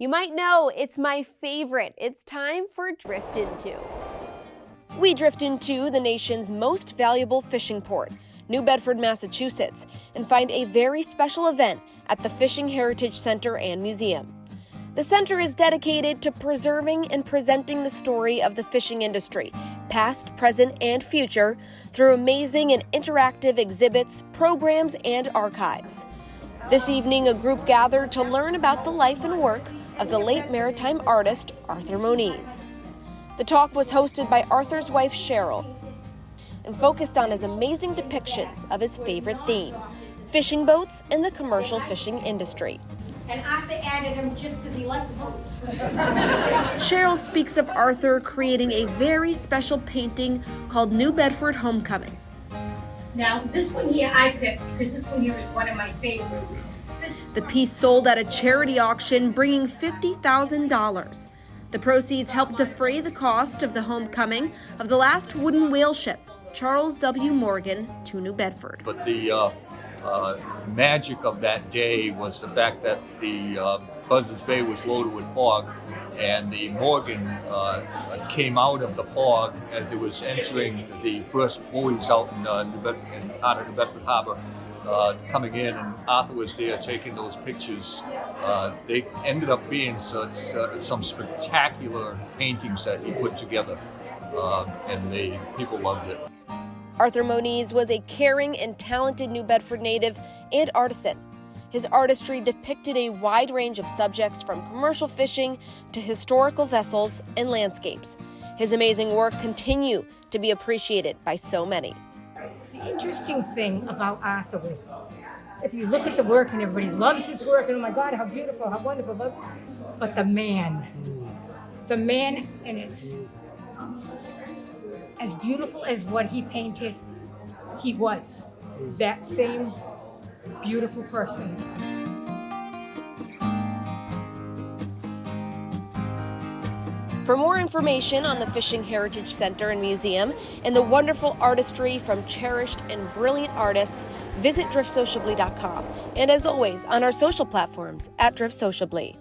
You might know it's my favorite. It's time for Drift Into. We drift into the nation's most valuable fishing port, New Bedford, Massachusetts, and find a very special event at the Fishing Heritage Center and Museum. The center is dedicated to preserving and presenting the story of the fishing industry, past, present, and future, through amazing and interactive exhibits, programs, and archives. This evening, a group gathered to learn about the life and work of the late maritime artist Arthur Moniz. The talk was hosted by Arthur's wife Cheryl and focused on his amazing depictions of his favorite theme, fishing boats and the commercial fishing industry. And Arthur added him just because he liked the boats. Cheryl speaks of Arthur creating a very special painting called New Bedford Homecoming. Now, this one here I picked because this one here is one of my favorites. The piece sold at a charity auction, bringing $50,000. The proceeds helped defray the cost of the homecoming of the last wooden whale ship, Charles W. Morgan, to New Bedford. But the magic of that day was the fact that the Buzzards Bay was loaded with fog, and the Morgan came out of the fog as it was entering the first buoys out in out of New Bedford Harbor, coming in, and Arthur was there taking those pictures. They ended up being some spectacular paintings that he put together, and the people loved it. Arthur Moniz was a caring and talented New Bedford native and artisan. His artistry depicted a wide range of subjects from commercial fishing to historical vessels and landscapes. His amazing work continues to be appreciated by so many. The interesting thing about Arthur was, if you look at the work and everybody loves his work, and oh my God, how beautiful, how wonderful, but the man, and it's as beautiful as what he painted, he was that same beautiful person. For more information on the Fishing Heritage Center and Museum and the wonderful artistry from cherished and brilliant artists, visit driftsociably.com. And as always, on our social platforms @DriftSociably.